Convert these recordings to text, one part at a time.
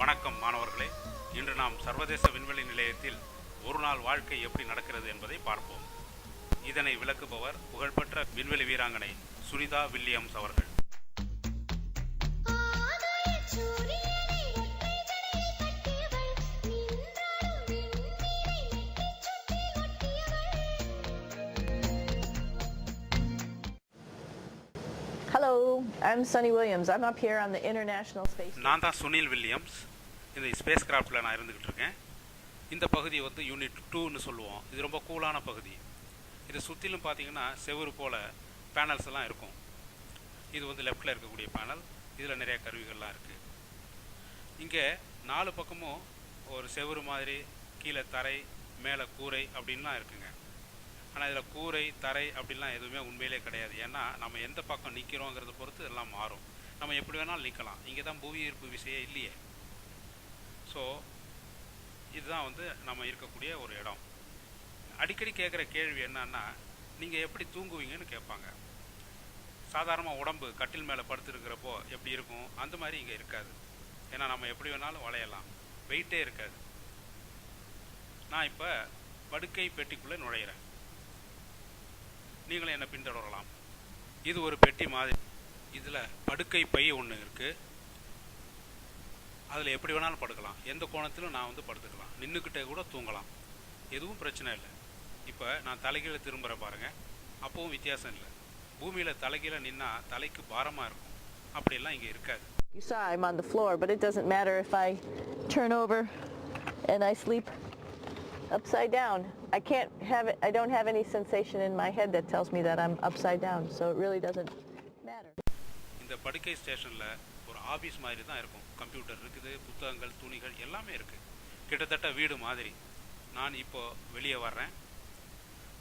வணக்கம் மாணவர்களே, இன்று நாம் சர்வதேச விண்வெளி நிலையத்தில் ஒரு நாள் வாழ்க்கை எப்படி நடக்கிறது என்பதை பார்ப்போம். இதனை விளக்குபவர் புகழ்பெற்ற விண்வெளி வீராங்கனை சுனிதா வில்லியம்ஸ் அவர்கள். Hello, I'm Sunny Williams. I'm up here on the International Space Station. நான் தான் சுனில் வில்லியம்ஸ். இந்த ஸ்பேஸ் கிராஃப்டில் நான் இருந்துகிட்டு இருக்கேன். இந்த பகுதி வந்து யூனிட் 2ன்னு சொல்லுவோம். இது ரொம்ப கூலான பகுதி. இது சுற்றிலும் பார்த்தீங்கன்னா செவுறு போல் பேனல்ஸ் எல்லாம் இருக்கும். இது வந்து லெஃப்டில் இருக்கக்கூடிய பேனல். இதில் நிறைய கருவிகள்லாம் இருக்குது. இங்கே 4 பக்கமும் ஒரு செவுறு மாதிரி கீழே தரை மேலே கூரை அப்படின்லாம் இருக்குங்க. ஆனால் இதில் கூரை தரை அப்படின்லாம் எதுவுமே உண்மையிலே கிடையாது. ஏன்னா நம்ம எந்த பக்கம் நிற்கிறோங்கிறத பொறுத்து எல்லாம் மாறும். நம்ம எப்படி வேணாலும் நிற்கலாம். இங்கே தான் புவி ஈர்ப்பு விசையே இல்லையே. ஸோ இதுதான் வந்து நம்ம இருக்கக்கூடிய ஒரு இடம். அடிக்கடி கேட்குற கேள்வி என்னன்னா, நீங்கள் எப்படி தூங்குவீங்கன்னு கேட்பாங்க. சாதாரணமாக உடம்பு கட்டில் மேலே படுத்துருக்கிறப்போ எப்படி இருக்கும், அந்த மாதிரி இங்கே இருக்காது. ஏன்னா நம்ம எப்படி வேணாலும் வளையலாம், வெயிட்டே இருக்காது. நான் இப்போ படுக்கை பெட்டிக்குள்ளே நுழையிறேன். நீங்களும் என்னை பின்தொடரலாம். இது ஒரு பெட்டி மாதிரி. இதில் படுக்கை பை ஒன்று இருக்குது. அதில் எப்படி வேணாலும் படுக்கலாம். எந்த கோணத்திலும் நான் வந்து படுத்துக்கலாம். நின்றுக்கிட்டே கூட தூங்கலாம். எதுவும் பிரச்சனை இல்லை. இப்போ நான் தலைகீழ திரும்புகிற பாருங்கள், அப்பவும் வித்தியாசம் இல்லை. பூமியில் தலைகீழ நின்னா தலைக்கு பாரமாக இருக்கும். அப்படியெல்லாம் இங்கே இருக்காது. You saw I'm on the floor, but it doesn't matter if I turn over and I sleep upside down. I don't have any sensation in my head that tells me that I'm upside down, so it really doesn't matter. இந்த படுக்கை ஸ்டேஷனில் ஒரு office மாதிரி தான் இருக்கும். Computer இருக்குது, புத்தகங்கள், துணிகள் எல்லாமே இருக்குது. கிட்டத்தட்ட வீடு மாதிரி. நான் இப்போ வெளியே வர்றேன்.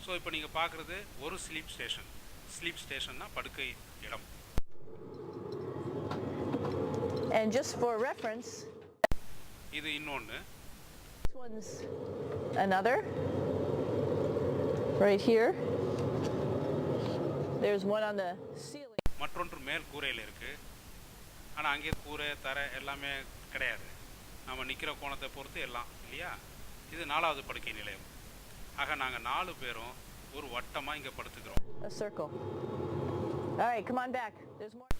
ஸோ இப்போ நீங்கள் பார்க்குறது ஒரு ஸ்லீப் ஸ்டேஷன். ஸ்லீப் ஸ்டேஷன்னா படுக்கை இடம். And just for reference, இது இன்னொன்று. this one's another. Right here. There's one on the ceiling. மற்றொன்று மேல் கூரையில் இருக்குது. ஆனால் அங்கே கூரை தரை எல்லாமே கிடையாது. நம்ம நிற்கிற கோணத்தை பொறுத்து எல்லாம் இல்லையா. இது 4வது படுக்கை நிலையம். ஆக நாங்கள் 4 பேரும் ஒரு வட்டமாக இங்கே படுத்துக்கிறோம். A circle. All right, come on back. There's more.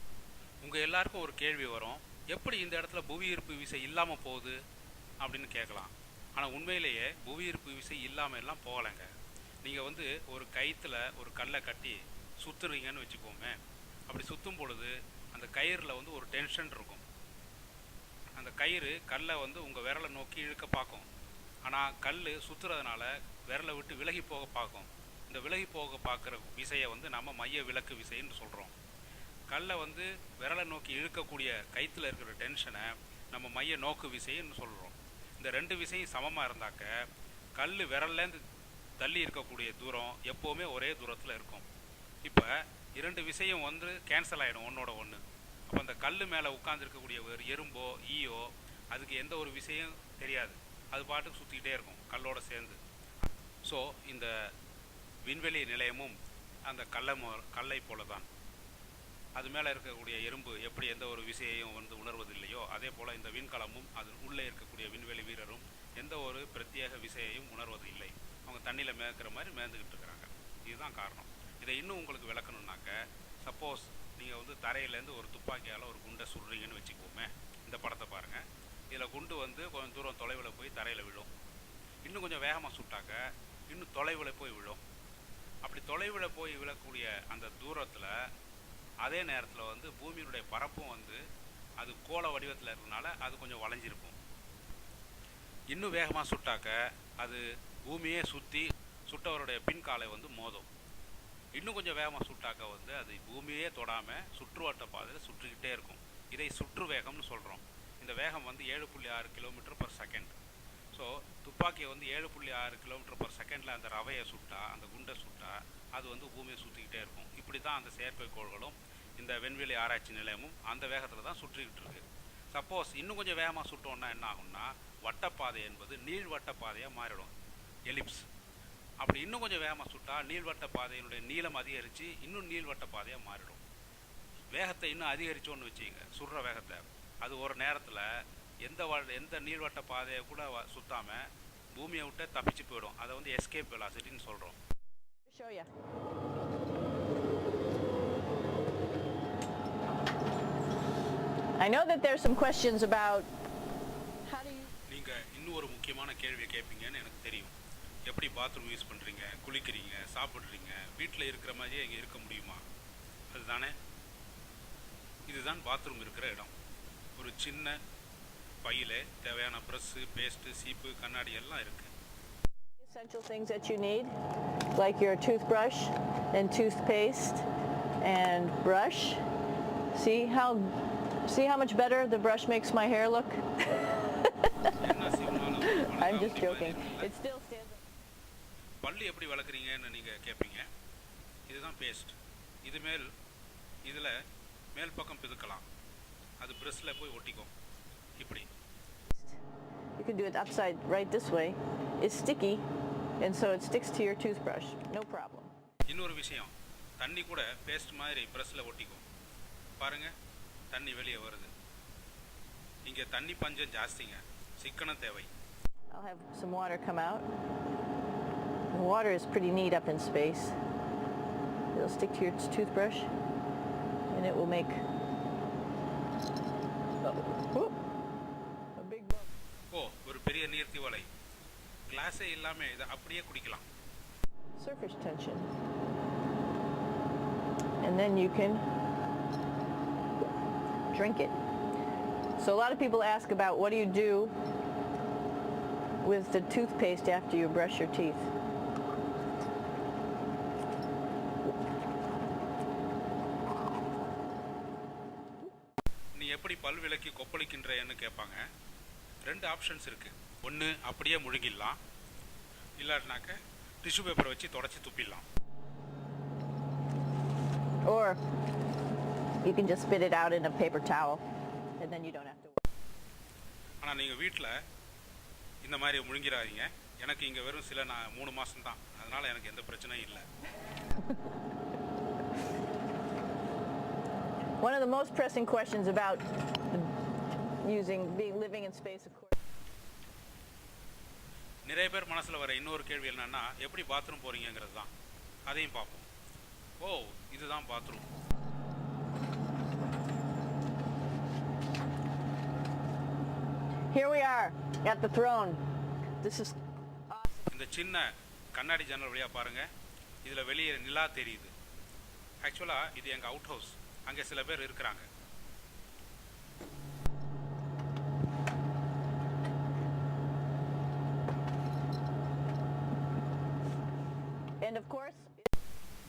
உங்கள் எல்லாருக்கும் ஒரு கேள்வி வரும், எப்படி இந்த இடத்துல புவி ஈர்ப்பு விசை இல்லாமல் போகுது அப்படின்னு கேட்கலாம். ஆனால் உண்மையிலேயே புவி ஈர்ப்பு விசை இல்லாமல் எல்லாம் போகலைங்க. நீங்கள் வந்து ஒரு கயிற்றுல ஒரு கல்லை கட்டி சுற்றுறீங்கன்னு வச்சுக்கோமே. அப்படி சுற்றும் பொழுது அந்த கயிறில் வந்து ஒரு டென்ஷன் இருக்கும். அந்த கயிறு கல்லை வந்து உங்கள் விரலை நோக்கி இழுக்க பார்க்கும். ஆனால் கல் சுற்றுறதுனால விரலை விட்டு விலகி போக பார்க்கும். இந்த விலகி போக பார்க்குற விசையை வந்து நம்ம மைய விலக்கு விசைன்னு சொல்கிறோம். கல்லை வந்து விரலை நோக்கி இழுக்கக்கூடிய கயிற்றுல இருக்கிற டென்ஷனை நம்ம மைய நோக்கு விசைன்னு சொல்கிறோம். இந்த 2 விசையும் சமமாக இருந்தாக்க கல் விரல்லேருந்து தள்ளி இருக்கக்கூடிய தூரம் எப்போவுமே ஒரே தூரத்தில் இருக்கும். இப்போ 2 விசையும் வந்து கேன்சல் ஆகிடும் ஒன்றோட ஒன்று. அப்போ அந்த கல் மேலே உட்காந்துருக்கக்கூடிய ஒரு எறும்போ ஈயோ அதுக்கு எந்த ஒரு விசையும் தெரியாது. அது பாட்டுக்கு சுற்றிக்கிட்டே இருக்கும் கல்லோடு சேர்ந்து. ஸோ இந்த விண்வெளி நிலையமும் அந்த கல்லை போல தான். அது மேலே இருக்கக்கூடிய எறும்பு எப்படி எந்த ஒரு விசையையும் வந்து உணர்வதில்லையோ, அதே போல் இந்த விண்கலமும் அது உள்ளே இருக்கக்கூடிய விண்வெளி வீரரும் எந்த ஒரு பிரத்யேக விசையையும் உணர்வது இல்லை. அவங்க தண்ணியில் மேய்க்கிற மாதிரி மேய்ந்துக்கிட்டு இருக்கிறாங்க. இதுதான் காரணம். இதை இன்னும் உங்களுக்கு விளக்கணுன்னாக்க, சப்போஸ் நீங்கள் வந்து தரையிலேருந்து ஒரு துப்பாக்கியால் ஒரு குண்டை சுடுறீங்கன்னு வச்சுக்கோமே. இந்த படத்தை பாருங்கள். இதில் குண்டு வந்து கொஞ்சம் தூரம் தொலைவில் போய் தரையில் விழும். இன்னும் கொஞ்சம் வேகமாக சுட்டாக்க இன்னும் தொலைவில் போய் விழும். அப்படி தொலைவில் போய் விழக்கூடிய அந்த தூரத்தில் அதே நேரத்தில் வந்து பூமியினுடைய பரப்பும் வந்து அது கோள வடிவத்தில் இருக்கிறதுனால அது கொஞ்சம் வளைஞ்சிருக்கும். இன்னும் வேகமாக சுட்டாக்க அது பூமியே சுற்றி சுட்டவருடைய பின்காலை வந்து மோதும். இன்னும் கொஞ்சம் வேகமாக சுட்டாக்க வந்து அது பூமியே தொடாமல் சுற்றுவட்ட பாதையில் சுற்றிக்கிட்டே இருக்கும். இதை சுற்று வேகம்னு சொல்கிறோம். இந்த வேகம் வந்து 7.6 km/s. ஸோ துப்பாக்கியை வந்து 7.6 km/s அந்த ரவையை சுட்டா, அந்த குண்டை சுட்டா அது வந்து பூமியை சுற்றிக்கிட்டே இருக்கும். இப்படி தான் அந்த செயற்கைக்கோள்களும் இந்த விண்வெளி ஆராய்ச்சி நிலையமும் அந்த வேகத்தில் தான் சுற்றிக்கிட்டு இருக்கு. சப்போஸ் இன்னும் கொஞ்சம் வேகமாக சுட்டோன்னா என்ன ஆகும்னா, வட்டப்பாதை என்பது நீள்வட்ட பாதையாக மாறிடும், எலிப்ஸ். அப்படி இன்னும் கொஞ்சம் வேகமாக சுட்டால் நீள்வட்ட பாதையினுடைய நீளம் அதிகரித்து இன்னும் நீள்வட்ட பாதையாக மாறிடும். வேகத்தை இன்னும் அதிகரித்தோன்னு வச்சுங்க, சுடுற வேகத்தை. அது ஒரு நேரத்தில் எந்த நீள்வட்ட பாதையை கூட சுத்தாமல் பூமியை விட்டு தப்பிச்சு போயிடும். அதை வந்து எஸ்கேப் வெலாசிட்டின்னு சொல்கிறோம். Show you. I know that there's some questions about how do you. நீங்கள் இன்னும் ஒரு முக்கியமான கேள்வியை கேட்பீங்கன்னு எனக்கு தெரியும். எப்படி பாத்ரூம் யூஸ் பண்ணுறீங்க, குளிக்கிறீங்க, சாப்பிட்றீங்க, வீட்டில் இருக்கிற மாதிரியே இங்கே இருக்க முடியுமா? அதுதானே. இதுதான் பாத்ரூம் இருக்கிற இடம். ஒரு சின்ன பையில் தேவையான ப்ரஷ்ஷு, பேஸ்ட்டு, சீப்பு, கண்ணாடி எல்லாம் இருக்குது. Essential things that you need, like your toothbrush and toothpaste and brush. See how much better the brush makes my hair look? I'm just joking. It still stands up. பல்லு எப்படி வளர்க்குறீங்கன்னு நீங்கள் கேட்பீங்க. இதுதான் paste. இதில் மேல் பக்கம் பிதுக்கலாம். அது ப்ரஷ்ஷில் போய் ஒட்டிக்கும். இப்படி. You can do it upside right this way. It's sticky and so it sticks to your toothbrush. No problem. இன்னொரு விஷயம், தண்ணி கூட பேஸ்ட் மாதிரி ப்ரஷ்ஷில் ஒட்டிக்கும். பாருங்கள், தண்ணி வெளியே வருது. இங்கே தண்ணி பஞ்சம் ஜாஸ்திங்க, சிக்கனம் தேவை. I'll have some water come out. The water is pretty neat up in space. It'll stick to your toothbrush and it will make a big bubble. ஒரு பெரிய நீர்த்தி வலை. கிளாஸே இல்லாமல் இதை அப்படியே குடிக்கலாம். Surface tension. And then you can drink it. So a lot of people ask about what do you do with the toothpaste after you brush your teeth. நீ எப்படி பல் விளக்கி கொப்பளிக்கின்றன்னு கேட்பாங்க. 2 ஆப்ஷன்ஸ் இருக்குது. ஒன்று அப்படியே முழுங்கிடலாம், இல்லாட்டினாக்க டிஷ்யூ பேப்பரை வச்சு தொடச்சி துப்பிடலாம். Or you can just spit it out in a paper towel and then you don't have to worry. ஆனால் நீங்கள் வீட்டில் இந்த மாதிரி முழுங்கிறாதீங்க. எனக்கு இங்கே வெறும் 3 மாதம் தான், அதனால் எனக்கு எந்த பிரச்சனையும் இல்லை. One of the most pressing questions about living in space, of course. நிறைய பேர் மனசில் வர இன்னொரு கேள்வி என்னன்னா, எப்படி பாத்ரூம் போகிறீங்கிறது தான். அதையும் பார்ப்போம். இதுதான் bathroom. Here we are at the throne. This is awesome. இந்த சின்ன கண்ணாடி ஜன்னல் வழியாக பாருங்கள். இதில் வெளியே நிலா தெரியுது. ஆக்சுவலாக இது எங்கள் அவுட் ஹவுஸ். அங்கே சில பேர் இருக்கிறாங்க. And of course,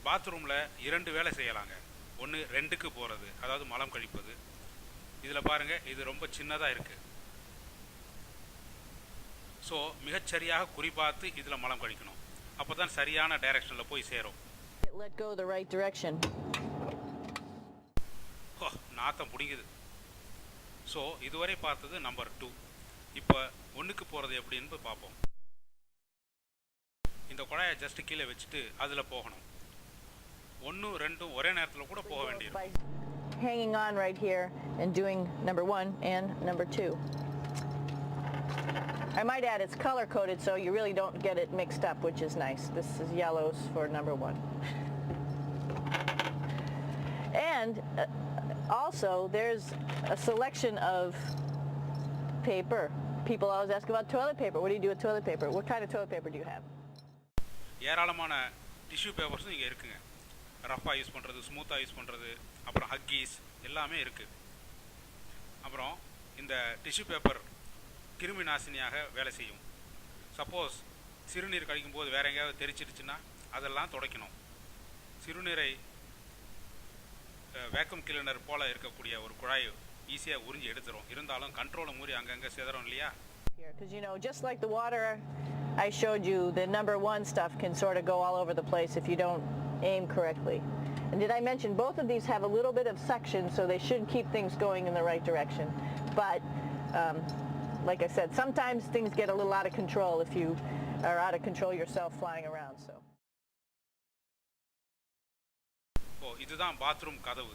பாத்ரூமில் 2 வேலை செய்யலாங்க. ஒன்று ரெண்டுக்கு போகிறது, அதாவது மலம் கழிப்பது. இதில் பாருங்கள், இது ரொம்ப சின்னதாக இருக்குது. ஸோ மிகச்சரியாக குறிப்பாத்து இதில் மலம் கழிக்கணும். அப்போ தான் சரியான டைரக்ஷனில் போய் சேரும். let go the right direction. நாத்தம் பிடிங்குது. ஸோ இதுவரை பார்த்தது நம்பர் 2. இப்போ 1க்கு போகிறது எப்படின்னு பார்ப்போம். இந்த குழாயை ஜஸ்ட் கீழே வச்சுட்டு அதில் போகணும். 1, 2 ஒரே நேரத்தில் கூட போக வேண்டியிருக்கும். Hanging on right here and doing number 1 and number 2. I might add it's color coded so you really don't get it mixed up, which is nice. This is yellows for number 1. And also there's a selection of paper. People always ask about toilet paper. What do you do with toilet paper? What kind of toilet paper do you have? ஏராளமான tissue பேப்பர்ஸும் இங்கே இருக்குங்க. ரஃபாக use பண்ணுறது, ஸ்மூத்தாக use பண்ணுறது, அப்புறம் Huggies எல்லாமே இருக்குது. அப்புறம் இந்த டிஷ்யூ பேப்பர் கிருமி நாசினியாக வேலை செய்யும். சப்போஸ் சிறுநீர் கழிக்கும்போது வேறு எங்கேயாவது தெரிச்சிடுச்சுன்னா அதெல்லாம் துடைக்கணும். சிறுநீரை வேக்கம் கிளீனர் போல் இருக்கக்கூடிய ஒரு குழாய் ஈஸியாக உறிஞ்சி எடுத்துரும். இருந்தாலும் கண்ட்ரோலை மூறி அங்கங்கே சிதறும் இல்லையா? Because just like the water I showed you, the number 1 stuff can sort of go all over the place if you don't aim correctly. And did I mention both of these have a little bit of suction, so they should keep things going in the right direction. But like I said, sometimes things get a little out of control if you are out of control yourself flying around. இதுதான் bathroom கதவு.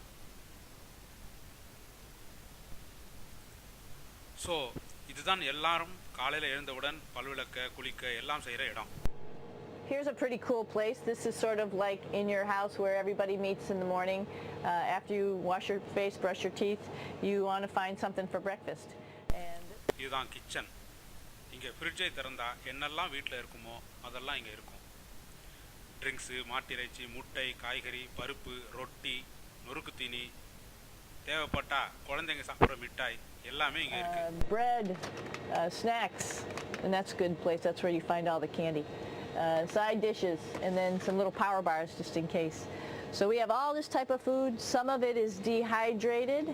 So இதுதான் எல்லாரும் காலையில் எழுந்தவுடன் பல்விளக்க குளிக்க எல்லாம் செய்கிற இடம். Here's a pretty cool place. This is sort of like in your house where everybody meets in the morning. After you wash your face, brush your teeth, you want to find something for breakfast. And இதுதான் kitchen. இங்கே ஃப்ரிட்ஜை திறந்தா என்னெல்லாம் வீட்டில் இருக்குமோ அதெல்லாம் இங்கே இருக்கும். ட்ரிங்க்ஸு, மாட்டிறைச்சி, முட்டை, காய்கறி, பருப்பு, ரொட்டி, நொறுக்கு தீனி, தேவைப்பட்டா குழந்தைங்க சாப்பிட்ற மிட்டாய் எல்லாமே இங்கே இருக்கு. Bread, snacks, and that's a good place. That's where you find all the candy. Side dishes, and then some little power bars just in case. So we have all this type of food. Some of it is dehydrated,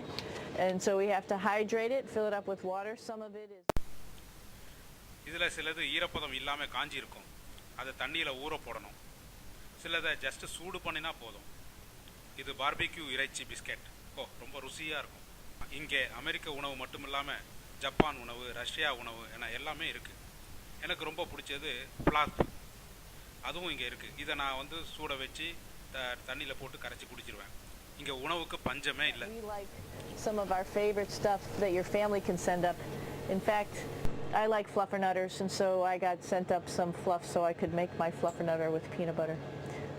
and so we have to hydrate it, fill it up with water. Some of it is இதில் சிலது ஈரப்பதம் இல்லாமல் காஞ்சி இருக்கும், அதை தண்ணியில் ஊற போடணும். சிலதை ஜஸ்ட் சூடு பண்ணினா போதும். இது பார்பிக்யூ இறைச்சி பிஸ்கெட். ரொம்ப ருசியாக இருக்கும். இங்கே அமெரிக்க உணவு மட்டும் இல்லாமல் ஜப்பான் உணவு, ரஷ்யா உணவு என எல்லாமே இருக்குது. எனக்கு ரொம்ப பிடிச்சது ஃப்ளாப், அதுவும் இங்கே இருக்குது. இதை நான் வந்து சூட வச்சு தண்ணியில் போட்டு கரைச்சி குடிச்சிருவேன். இங்கே உணவுக்கு பஞ்சமே இல்லை. We like some of our favorite stuff that your family can send up. In fact, I like fluffernutters, and so I got sent up some fluff so I could make my fluffernutter with peanut butter.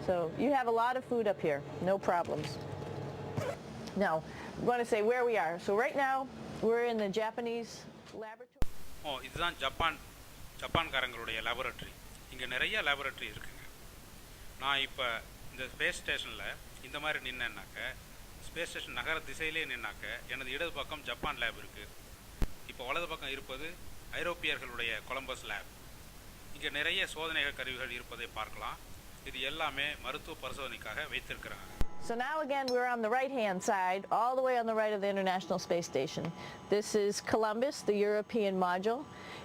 So you have a lot of food up here, no problems. Now, I'm going to say where we are. So right now, we're in the Japanese laboratory. இதுதான் ஜப்பான்காரங்களுடைய laboratory. இங்கே நிறைய laboratory இருக்குங்க. நான் இப்போ இந்த space ஸ்டேஷனில் இந்த மாதிரி நின்னேன்னாக்க, ஸ்பேஸ் ஸ்டேஷன் நகர திசையிலே நின்னாக்க எனது இடது பக்கம் ஜப்பான் லேப் இருக்குது. இப்போ வலது பக்கம் இருப்பது ஐரோப்பியர்களுடைய கொலம்பஸ் லேப். இங்கே நிறைய சோதனைகள் கருவிகள் இருப்பதை பார்க்கலாம். இது எல்லாமே மருத்துவ பரிசோதனைக்காக வைத்திருக்கிறாங்க. So now again we're on the right hand side, all the way on the right of the International Space Station. This is Columbus, the European module.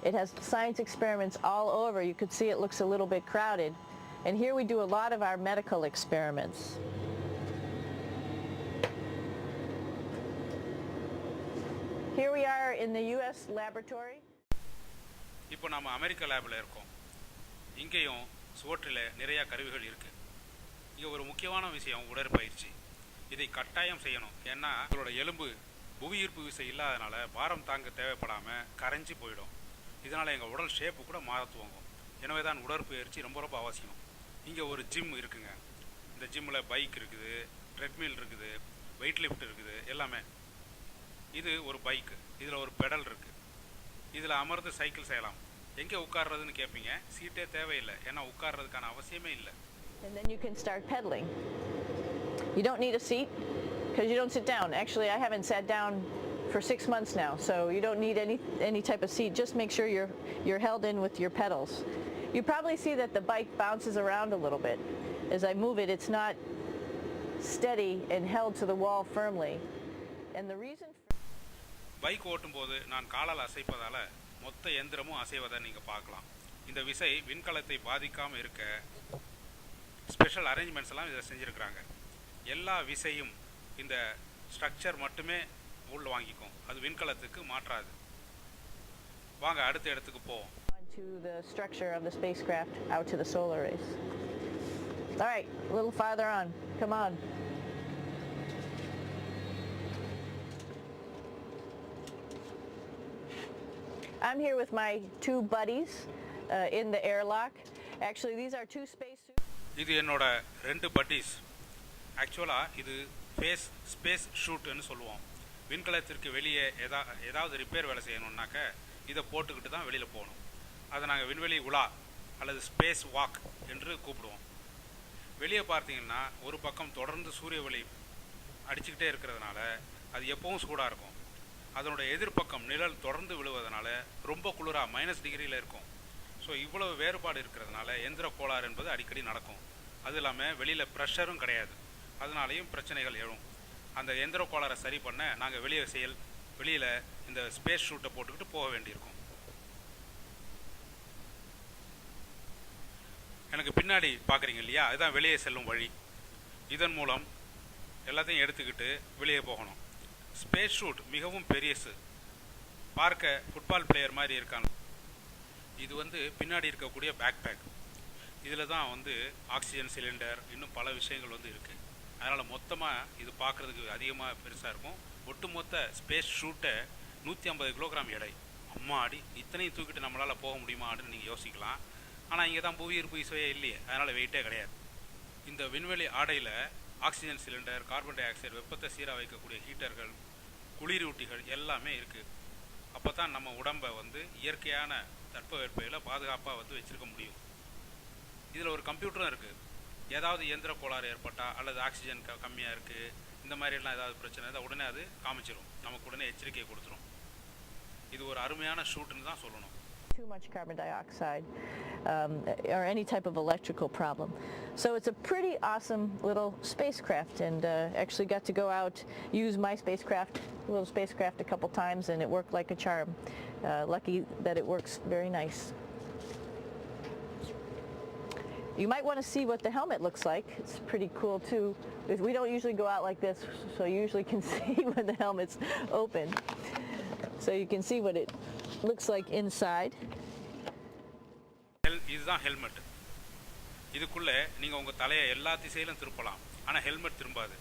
It has science experiments all over. You could see it looks a little bit crowded. And here we do a lot of our medical experiments. Here we are in the US laboratory. இப்போ நம்ம அமெரிக்க லேபில் இருக்கோம். இங்கேயும் சுவற்றில் நிறைய கருவிகள் இருக்குது. இங்கே ஒரு முக்கியமான விஷயம் உடற்பயிற்சி. இதை கட்டாயம் செய்யணும். ஏன்னா இதோட எலும்பு புவியீர்ப்பு விசை இல்லாதனால பாரம் தாங்க தேவைப்படாமல் கரைஞ்சி போயிடும். இதனால் எங்கள் உடல் ஷேப்பு கூட மாற துவங்கும். எனவே தான் உடற்பயிற்சி ரொம்ப ரொம்ப அவசியம். இங்கே ஒரு ஜிம் இருக்குங்க. இந்த ஜிம்மில் பைக் இருக்குது, ட்ரெட்மில் இருக்குது, வெயிட் லிஃப்ட் இருக்குது, எல்லாமே. இது ஒரு பைக்கு, இதில் ஒரு பெடல் இருக்குது. இதில் அமர்ந்து சைக்கிள் செய்யலாம். எங்கே உட்கார்றதுன்னு கேட்பீங்க. சீட்டே தேவையில்லை, ஏன்னா உட்கார்றதுக்கான அவசியமே இல்லை. And then you can start pedaling. You don't need a seat because you don't sit down. Actually, I haven't sat down for 6 months now, so you don't need any type of seat. Just make sure you're held in with your pedals. You probably see that the bike bounces around a little bit. As I move it, it's not steady and held to the wall firmly. And the reason bike ஓட்டும்போது நான் காலால் அசைப்பதால் மொத்த எந்திரமும் அசைவதை நீங்கள் பார்க்கலாம். இந்த விசை விண்கலத்தை பாதிக்காமல் இருக்க ஸ்பெஷல் அரேஞ்ச்மெண்ட்ஸ் எல்லாம் இதில் செஞ்சுருக்கிறாங்க. எல்லா விசையும் இந்த ஸ்ட்ரக்சர் மட்டுமே உள் வாங்கிக்கும், அது விண்கலத்துக்கு மாற்றாது. வாங்க அடுத்த இடத்துக்கு போவோம். to the structure of the spacecraft out to the solar rays. All right, a little farther on. Come on. I'm here with my two buddies in the airlock. Actually, these are two spacesuits. இது என்னோட ரெண்டு buddies. ஆக்சுவலாக இது space ஷூட்டுன்னு சொல்லுவோம். விண்கலத்திற்கு வெளியே ஏதாவது repair வேலை செய்யணுன்னாக்க இதை போட்டுக்கிட்டு தான் வெளியில் போகணும். அதை நாங்கள் விண்வெளி உலா அல்லது ஸ்பேஸ் வாக் என்று கூப்பிடுவோம். வெளியே பார்த்தீங்கன்னா ஒரு பக்கம் தொடர்ந்து சூரிய ஒளி அடிச்சுக்கிட்டே இருக்கிறதுனால அது எப்பவும் சூடாக இருக்கும். அதனோட எதிர்ப்பக்கம் நிழல் தொடர்ந்து விழுவதனால ரொம்ப குளிராக -டிகிரியில் இருக்கும். ஸோ இவ்வளவு வேறுபாடு இருக்கிறதுனால எந்திர கோளாறு என்பது அடிக்கடி நடக்கும். அது இல்லாமல் வெளியில் ப்ரெஷரும் கிடையாது, அதனாலேயும் பிரச்சனைகள் எழும். அந்த எந்திர கோளாறை சரி பண்ண நாங்கள் வெளியில் இந்த ஸ்பேஸ் ஷூட்டை போட்டுக்கிட்டு போக வேண்டியிருக்கும். எனக்கு பின்னாடி பார்க்குறீங்க இல்லையா, அதுதான் வெளியே செல்லும் வழி. இதன் மூலம் எல்லாத்தையும் எடுத்துக்கிட்டு வெளியே போகணும். ஸ்பேஸ் ஷூட் மிகவும் பெரியசு, பார்க்க ஃபுட்பால் பிளேயர் மாதிரி இருக்காங்க. இது பின்னாடி இருக்கக்கூடிய பேக் இதில் தான் ஆக்சிஜன் சிலிண்டர் இன்னும் பல விஷயங்கள் இருக்குது. அதனால் மொத்தமாக இது பார்க்குறதுக்கு அதிகமாக பெருசாக இருக்கும். ஒட்டுமொத்த ஸ்பேஸ் ஷூட்டை 150 கிலோகிராம் எடை. அம்மாடி, இத்தனையும் தூக்கிட்டு நம்மளால் போக முடியுமா அப்படின்னு நீங்கள் யோசிக்கலாம். ஆனால் இங்கே தான் புவியீர்ப்பு விசையே இல்லையே, அதனால் வெயிட்டே கிடையாது. இந்த விண்வெளி ஆடையில் oxygen cylinder, carbon di oxide, வெப்பத்தை சீராக வைக்கக்கூடிய ஹீட்டர்கள், குளிரூட்டிகள் எல்லாமே இருக்குது. அப்போ தான் நம்ம உடம்பை வந்து இயற்கையான தட்பவெப்பையில் பாதுகாப்பாக வந்து வச்சுருக்க முடியும். இதில் ஒரு கம்ப்யூட்டரும் இருக்குது. ஏதாவது இயந்திர கோளாறு ஏற்பட்டால் அல்லது ஆக்சிஜன் கம்மியாக இருக்குது, இந்த மாதிரிலாம் ஏதாவது பிரச்சனை இருந்தால் உடனே அது காமிச்சிடும், நமக்கு உடனே எச்சரிக்கையை கொடுத்துரும். இது ஒரு அருமையான ஷூட்டுன்னு தான் சொல்லணும். Too much carbon dioxide or any type of electrical problem. So it's a pretty awesome little spacecraft, and actually got to go out, use my little spacecraft a couple times, and it worked like a charm. Lucky that it works very nice. You might want to see what the helmet looks like. It's pretty cool too. We don't usually go out like this, so you usually can see when the helmet's open. So you can see what it looks like inside. இதுதான் helmet. இதுக்குள்ளே நீங்கள் உங்கள் தலையை எல்லா திசையிலும் திருப்பலாம், ஆனால் helmet திரும்பாது.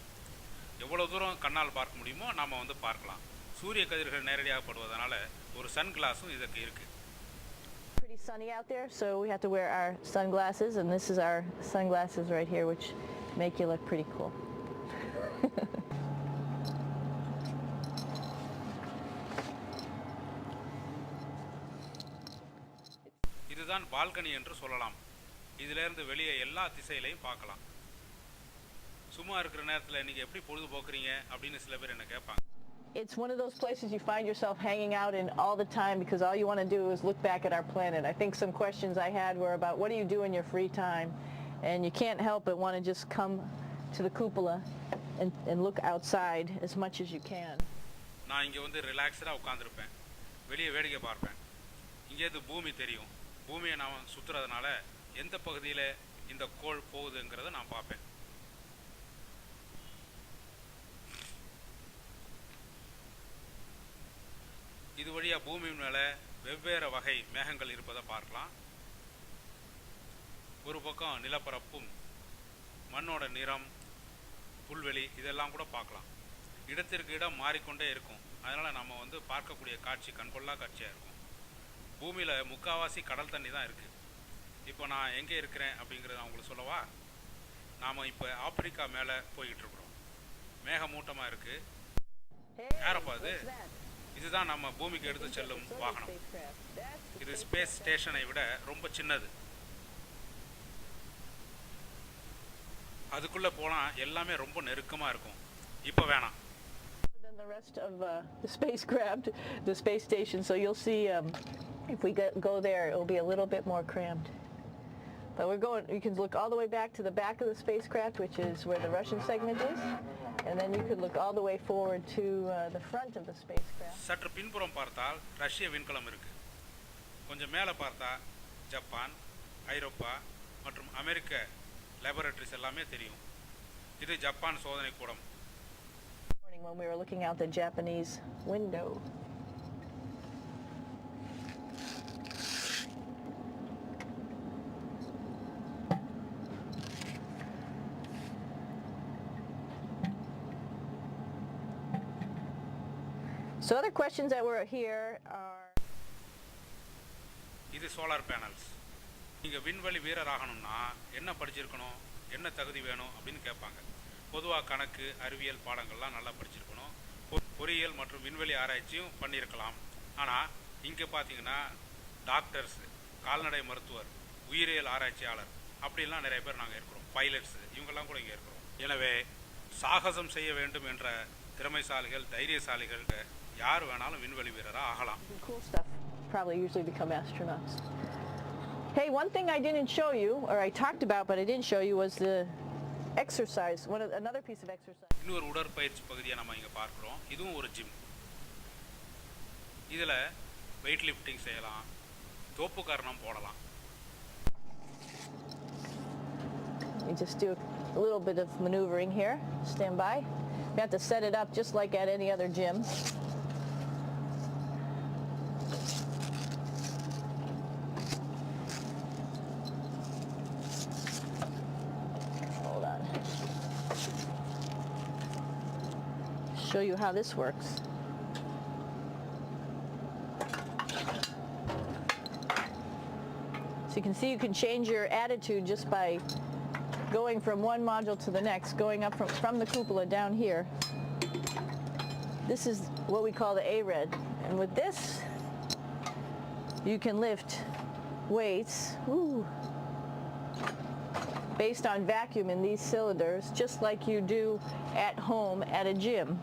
எவ்வளோ தூரம் கண்ணால் பார்க்க முடியுமோ நாம் வந்து பார்க்கலாம். சூரிய கதிர்கள் நேரடியாக படுவதனால ஒரு சன் கிளாஸும் இதுக்கு இருக்குது. Pretty sunny out there, so we have to wear our sunglasses, and this is our sunglasses right here, which make you look pretty cool. இதுதான் பால்கனி என்று சொல்லலாம். இதிலேருந்து வெளியே எல்லா திசையிலையும் பார்க்கலாம். சும்மா இருக்கிற நேரத்தில் நீங்கள் எப்படி பொழுதுபோக்குறீங்க அப்படின்னு சில பேர் என்ன கேட்பாங்க. It's one of those places you find yourself hanging out in all the time because all you want to do is look back at our planet. I think some questions I had were about what do you do in your free time, and you can't help but want to just come to the cupola and look outside as much as you can. நான் இங்கே வந்து ரிலாக்ஸ்டாக உட்காந்துருப்பேன், வெளியே வேடிக்கை பார்ப்பேன். இங்கேருந்து பூமி தெரியும். பூமியை நான் சுற்றுறதுனால எந்த பகுதியில் இந்த கோள் போகுதுங்கிறத நான் பார்ப்பேன். இது வழியாக பூமி மேலே வெவ்வேறு வகை மேகங்கள் இருப்பதை பார்க்கலாம். ஒரு பக்கம் நிலப்பரப்பும் மண்ணோட நிறம், புல்வெளி இதெல்லாம் கூட பார்க்கலாம். இடத்திற்கு இடம் மாறிக்கொண்டே இருக்கும். அதனால் நம்ம வந்து பார்க்கக்கூடிய காட்சி கண்கொள்ளா காட்சியாக இருக்கும். பூமியில் முக்கால்வாசி கடல் தண்ணி தான் இருக்குது. இப்போ நான் எங்கே இருக்கிறேன் அப்படிங்கிறத நான் உங்களுக்கு சொல்லவா? நாம் இப்போ ஆப்பிரிக்கா மேலே போய்கிட்டு இருக்கிறோம். மேகமூட்டமாக இருக்குது. யாரப்பா அது? இதுதான் நம்ம பூமிக்கு எடுத்து செல்லும் வாகனம். இது ஸ்பேஸ் ஸ்டேஷனை விட ரொம்ப சின்னது. அதுக்குள்ளே போனால் எல்லாமே ரொம்ப நெருக்கமாக இருக்கும். இப்போ வேணாம். Than the rest of the spacecraft, the space station, so you'll see if we go there it will be a little bit more cramped. But you can look all the way back to the back of the spacecraft, which is where the Russian segment is, and then you could look all the way forward to the front of the spacecraft. சற்று பின்புறம் பார்த்தால் ரஷ்ய விண்கலம் இருக்கு. கொஞ்சம் மேலே பார்த்தா Japan, ஐரோப்பா மற்றும் அமெரிக்க லேபரேட்டரிஸ் எல்லாமே தெரியும். இது ஜப்பான் சோதனை கூடம். When we were looking out the Japanese window. So other questions that were here are, இது சோலார் பேனல்ஸ். நீங்கள் விண்வெளி வீரர் ஆகணும்னா என்ன படிச்சிருக்கணும், என்ன தகுதி வேணும் அப்படின்னு கேட்பாங்க. பொதுவாக கணக்கு, அறிவியல் பாடங்கள்லாம் நல்லா படிச்சிருக்கணும். பொறியியல் மற்றும் விண்வெளி ஆராய்ச்சியும் பண்ணியிருக்கலாம். ஆனால் இங்கே பார்த்தீங்கன்னா டாக்டர்ஸ், கால்நடை மருத்துவர், உயிரியல் ஆராய்ச்சியாளர் அப்படிலாம் நிறைய பேர் நாங்கள் இருக்கிறோம். பைலட்ஸு இவங்கெல்லாம் கூட இங்கே இருக்கிறோம். எனவே சாகசம் செய்ய வேண்டும் என்ற திறமைசாலிகள், தைரியசாலிகள் யார் வேணாலும் விண்வெளி வீரராக ஆகலாம். cool stuff, probably usually become astronauts. Hey, one thing I didn't show you, or I talked about but I didn't show you, was the exercise. Another piece of exercise. இன்னொரு உடற்பயிற்சி பகுதியை நம்ம இங்கே பார்க்குறோம். இதுவும் ஒரு ஜிம். இதில் வெயிட் லிஃப்டிங் செய்யலாம், தோப்பு கரணம் போடலாம். You just do a little bit of maneuvering here. Stand by. You have to set it up just like at any other gym. Hold on. Show you how this works. So you can see you can change your attitude just by going from one module to the next, going up from the cupola down here. This is what we call the A-red. And with this, you can lift weights based on vacuum in these cylinders, just like you do at home at a gym.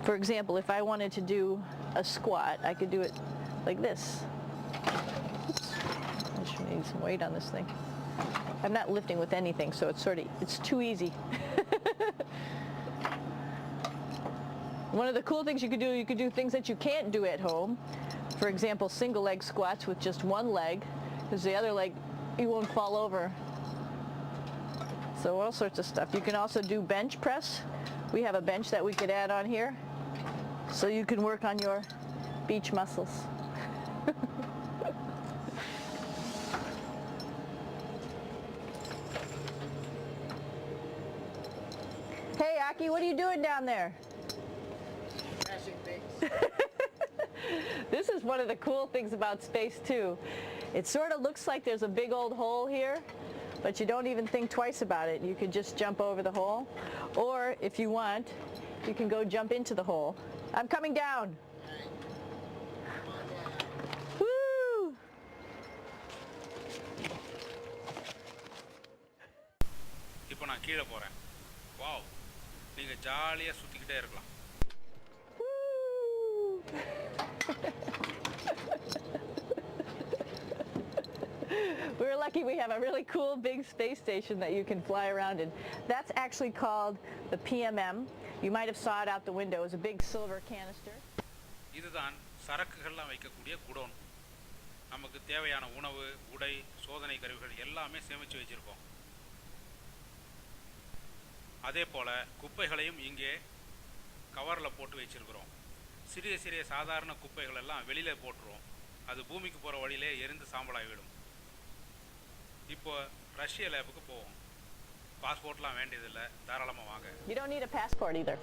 For example, if I wanted to do a squat, I could do it like this. Oops. I should need some weight on this thing. I'm not lifting with anything, so it's too easy. One of the cool things you could do things that you can't do at home. For example, single leg squats with just one leg, because the other leg, you won't fall over. So all sorts of stuff. You can also do bench press. We have a bench that we could add on here, so you can work on your beach muscles. Hey, Aki, what are you doing down there? Crashing things. This is one of the cool things about space too. It sort of looks like there's a big old hole here, but you don't even think twice about it. You can just jump over the hole, or if you want, you can go jump into the hole. I'm coming down. Woo! இப்போ நான் கீழே போறேன். Wow. நீங்க ஜாலியா சுத்திக்கிட்டே இருக்கலாம். We're lucky we have a really cool big space station that you can fly around in. That's actually called the PMM. You might have saw it out the window. It's a big silver canister. இதுதான் சரக்குகள்லாம் வைக்கக்கூடிய godown. நமக்கு தேவையான உணவு, உடை, சோதனை கருவிகள் எல்லாமே சேமிச்சு வச்சிருக்கோம். அதே போல குப்பைகளையும் இங்கே கவரில் போட்டு வச்சிருக்கிறோம். சிறிய சிறிய சாதாரண குப்பைகள் எல்லாம் வெளியில போட்டுருவோம். அது பூமிக்கு போகிற வழியிலே எரிந்து சாம்பலாகிவிடும். இப்போ ரஷ்ய லேபுக்கு போவோம். பாஸ்போர்ட்லாம் வேண்டியதில்லை, தாராளமாக வாங்க. You don't need a passport either.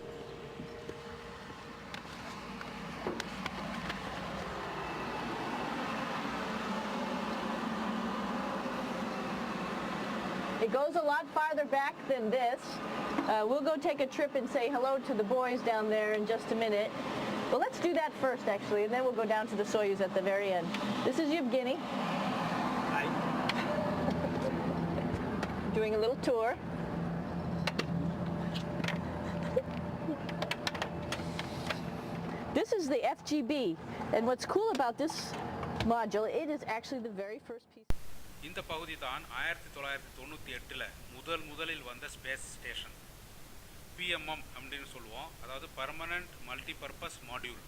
It goes a lot farther back than this. We'll go take a trip and say hello to the boys down there in just a minute. Well, let's do that first, actually, and then we'll go down to the Soyuz at the very end. This is Yevgeny. Hi. Doing a little tour. This is the FGB, and what's cool about this module, it is actually the very first piece. இந்த பகுதி தான் 1998 முதலில் வந்த space station. PMM அப்படின்னு சொல்லுவோம், அதாவது permanent multipurpose module.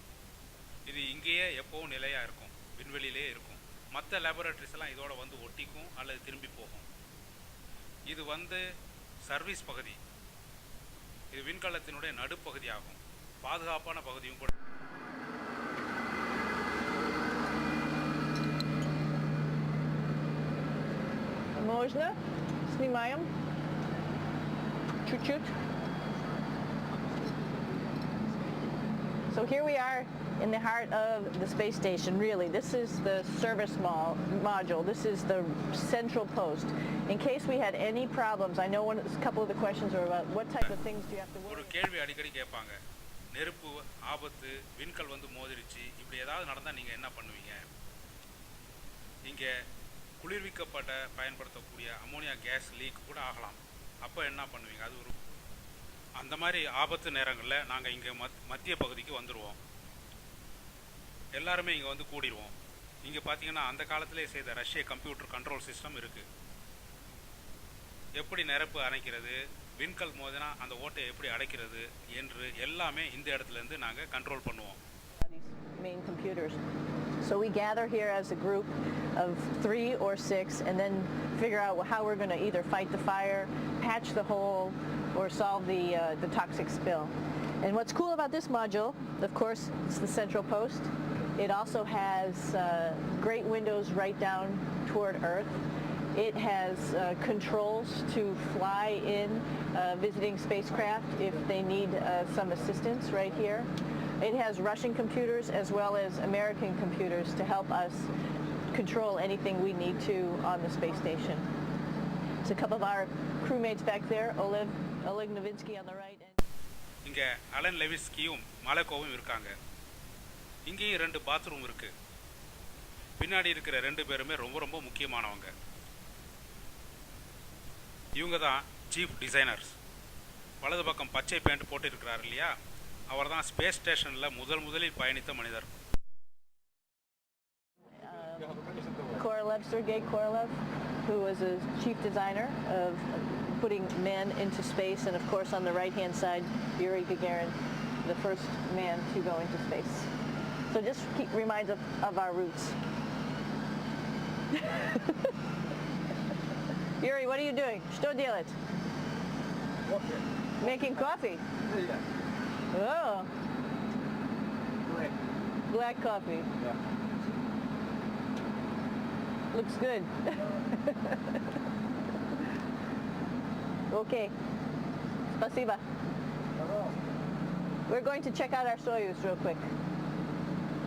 இது இங்கேயே எப்போவும் நிலையாக இருக்கும், விண்வெளியிலே இருக்கும். மற்ற லேபரேட்டரிஸ் எல்லாம் இதோட வந்து ஒட்டிக்கும் அல்லது திரும்பி போகும். இது வந்து சர்வீஸ் பகுதி. இது விண்கலத்தினுடைய நடுப்பகுதி ஆகும், பாதுகாப்பான பகுதியும் கூட. Можно? Снимаем. Чуть-чуть. So here we are in the heart of the space station, really. This is the service module. This is the central post. In case we had any problems, I know a couple of the questions are about what type of things do you have to worry ஒரு கேள்வி அடிக்கடி கேட்பாங்க. நெருப்பு, ஆபத்து, விண்கல் வந்து மோதிருச்சு, இப்படி ஏதாவது நடந்தால் நீங்கள் என்ன பண்ணுவீங்க? இங்கே குளிர்விக்கப்பட்ட பயன்படுத்தக்கூடிய அமோனியா கேஸ் லீக் கூட ஆகலாம். அப்போ என்ன பண்ணுவீங்க? அது ஒரு அந்த மாதிரி ஆபத்து நேரங்களில் நாங்கள் இங்கே மத்திய பகுதிக்கு வந்துடுவோம். எல்லாருமே இங்கே வந்து கூடிடுவோம். இங்கே பார்த்தீங்கன்னா அந்த காலத்திலே செய்த ரஷ்ய கம்ப்யூட்டர் கண்ட்ரோல் சிஸ்டம் இருக்குது. எப்படி நெருப்பு அணைக்கிறது, விண்கல் மோதினா அந்த ஓட்டை எப்படி அடைக்கிறது என்று எல்லாமே இந்த இடத்துலேருந்து நாங்கள் கண்ட்ரோல் பண்ணுவோம். main computers. So we gather here as a group of 3 or 6 and then figure out how we're going to either fight the fire, patch the hole, or solve the toxic spill. And what's cool about this module, of course, it's the central post. It also has great windows right down toward Earth. It has controls to fly in visiting spacecraft if they need some assistance right here. It has Russian computers as well as American computers to help us control anything we need to on the space station. It's a couple of our crewmates back there, Oleg Novinsky on the right. இங்கே Alan லெவிஸ்கியும் மலக்கோவும் இருக்காங்க. இங்கேயும் 2 bathroom இருக்கு. பின்னாடி இருக்கிற 2 பேருமே ரொம்ப ரொம்ப முக்கியமானவங்க. இவங்க தான் சீஃப் டிசைனர்ஸ். வலது பக்கம் பச்சை பேண்ட் போட்டிருக்கிறார் இல்லையா, அவர் தான் ஸ்பேஸ் ஸ்டேஷனில் முதலில் பயணித்த மனிதர். Korolev, Sergei Korolev, who was a chief designer of putting men into space, and of course on the right-hand side, Yuri Gagarin, the first man to go into space. So just reminds of our roots. Yuri, what are you doing? Что делать? Coffee. Making coffee? Yeah. Oh, Black. black coffee. Yeah. Looks good. Okay. Спасибо. Hello. We're going to check out our Soyuz real quick.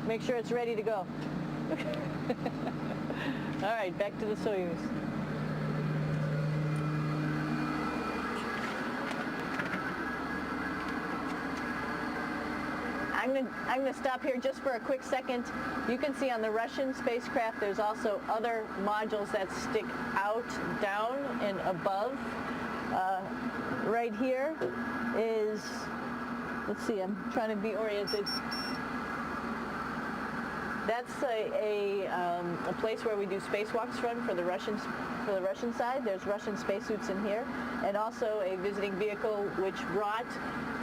Make sure it's ready to go. All right, back to the Soyuz. I'm going to stop here just for a quick second. You can see on the Russian spacecraft there's also other modules that stick out, down, and above. Right here is, let's see, I'm trying to be oriented. That's a place where we do spacewalks from for the Russian side. There's Russian spacesuits in here, and also a visiting vehicle which brought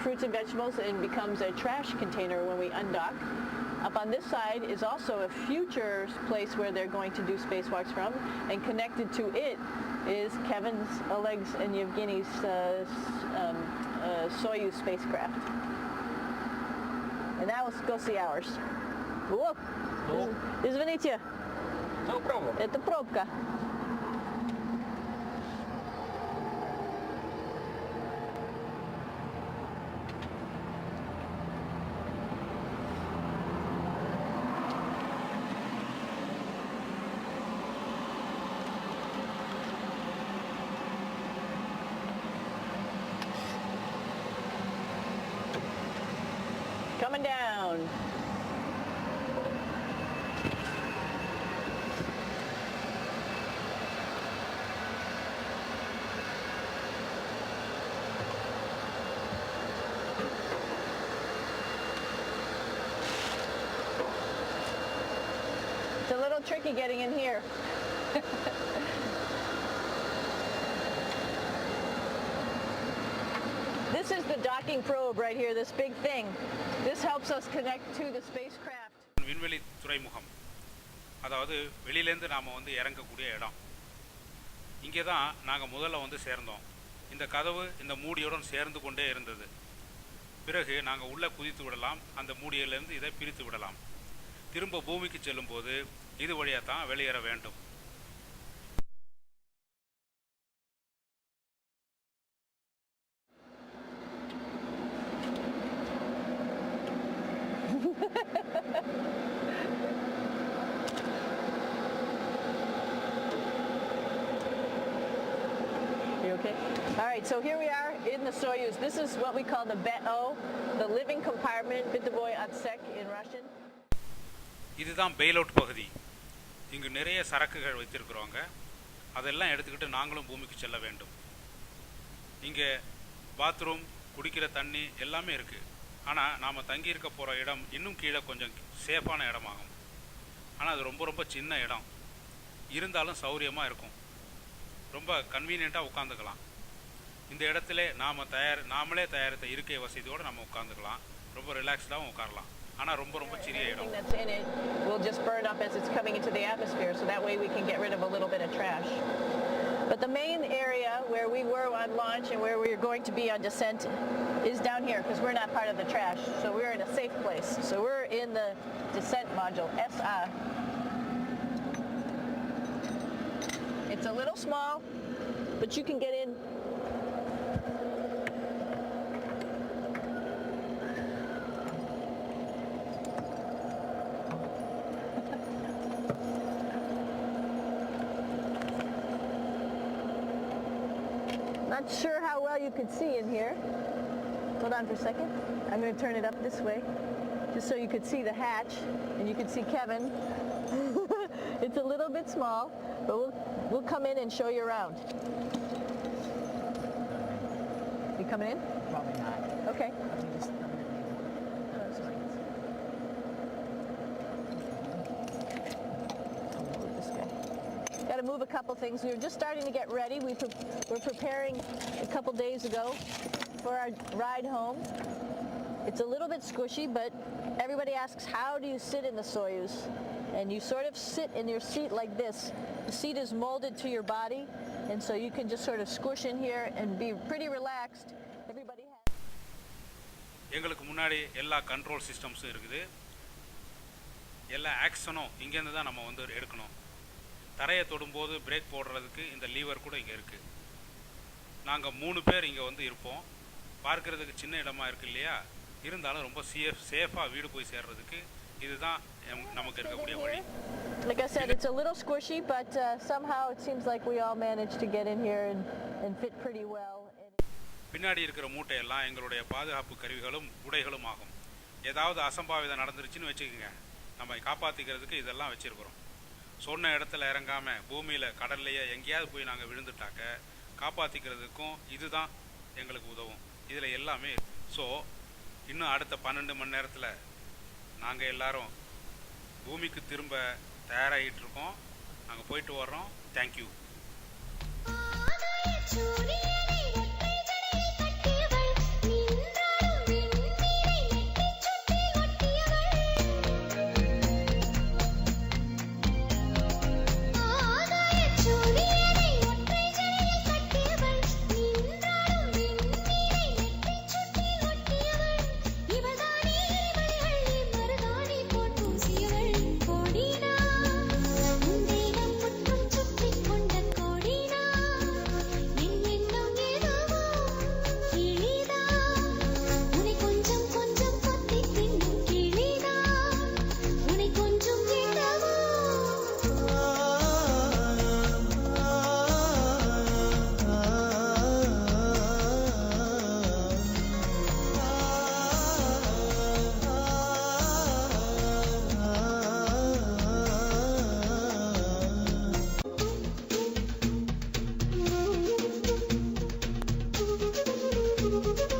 fruits and vegetables and becomes a trash container when we undock. Up on this side is also a future place where they're going to do spacewalks from, and connected to it is Kevin's, Oleg's, and Yevgeny's Soyuz spacecraft. And now let's go see ours. Whoa! Извините. No problem. Это пробка. Coming down. It's a little tricky getting in here. This is the docking probe right here, this big thing. This helps us connect to the spacecraft. விண்வெளி துறைமுகம், அதாவது வெளியிலேருந்து நாம் இறங்கக்கூடிய இடம். இங்கே தான் நாங்கள் முதல்ல சேர்ந்தோம். இந்த கதவு இந்த மூடியுடன் சேர்ந்து கொண்டே இருந்தது. பிறகு நாங்கள் உள்ளே குதித்து விடலாம், அந்த மூடியிலிருந்து இதை பிரித்து விடலாம். திரும்ப பூமிக்கு செல்லும்போது இது வழியாக தான் வெளியேற வேண்டும். You okay? All right, so here we are in the Soyuz. This is what we call the BEO, the living compartment, Bitovoy Otsek in Russian. இதுதான் பெயிலவுட் பகுதி. இங்கு நிறைய சரக்குகள் வைத்திருக்கிறோங்க. அதெல்லாம் எடுத்துக்கிட்டு நாங்களும் பூமிக்கு செல்ல வேண்டும். இங்கே பாத்ரூம், குடிக்கிற தண்ணி எல்லாமே இருக்குது. ஆனால் நாம் தங்கியிருக்க போகிற இடம் இன்னும் கீழே கொஞ்சம் சேஃபான இடமாகும். ஆனால் அது ரொம்ப ரொம்ப சின்ன இடம். இருந்தாலும் சௌரியமாக இருக்கும். ரொம்ப கன்வீனியண்ட்டாக உட்காந்துக்கலாம். இந்த இடத்துல நாமளே தயாரித்த இருக்கை வசதியோடு நம்ம உட்காந்துக்கலாம். ரொம்ப ரிலாக்ஸ்டாகவும் உட்காரலாம். ஆனால் ரொம்ப ரொம்ப சிறிய இடம். That's in it will just burn up as it's coming into the atmosphere, so that way we can get rid of a little bit of trash. But the main area where we were on launch and where we're going to be on descent is down here, because we're not part of the trash. So we're in a safe place. So we're in the descent module, SA. It's a little small, but you can get in. Not sure how well you could see in here. Hold on for a second. I'm going to turn it up this way, just so you could see the hatch, and you could see Kevin. It's a little bit small, but we'll come in and show you around. You coming in? Probably not. Okay. Got to move a couple things. We were just starting to get ready. We're preparing a couple days ago for our ride home. It's a little bit squishy, but everybody asks, how do you sit in the Soyuz? And you sort of sit in your seat like this. The seat is molded to your body, and so you can just sort of squish in here and be pretty relaxed. Everybody has... எங்களுக்கு முன்னாடி எல்லா control சிஸ்டம்ஸும் இருக்குது. எல்லா ஆக்ஷனும் இங்கேருந்து தான் நம்ம வந்து எடுக்கணும். தரையை தொடும்போது பிரேக் போடுறதுக்கு இந்த லீவர் கூட இங்கே இருக்குது. நாங்கள் 3 பேர் இங்கே வந்து இருப்போம். பார்க்குறதுக்கு சின்ன இடமா இருக்கு இல்லையா, இருந்தாலும் ரொம்ப சேஃபாக வீடு போய் சேர்றதுக்கு இதுதான் நமக்கு இருக்கக்கூடிய வழி. Like I said, it's a little squishy, but somehow it seems like we all managed to get in here and fit pretty well. பின்னாடி இருக்கிற மூட்டையெல்லாம் எங்களுடைய பாதுகாப்பு கருவிகளும் உடைகளும் ஆகும். ஏதாவது அசம்பாவிதம் நடந்துருச்சுன்னு வச்சுக்கோங்க, நம்ம காப்பாற்றிக்கிறதுக்கு இதெல்லாம் வச்சுருக்குறோம். சொன்ன இடத்துல இறங்காமல் பூமியில் கடல்லையே எங்கேயாவது போய் நாங்கள் விழுந்துட்டாக்க காப்பாற்றிக்கிறதுக்கும் இதுதான் எங்களுக்கு உதவும். இதில் எல்லாமே. ஸோ இன்னும் அடுத்த 12 மணி நேரத்தில் நாங்கள் எல்லாரும் பூமிக்கு திரும்ப தயாராகிட்டு இருக்கோம். நாங்கள் போயிட்டு வர்றோம். தேங்க்யூ. Thank you.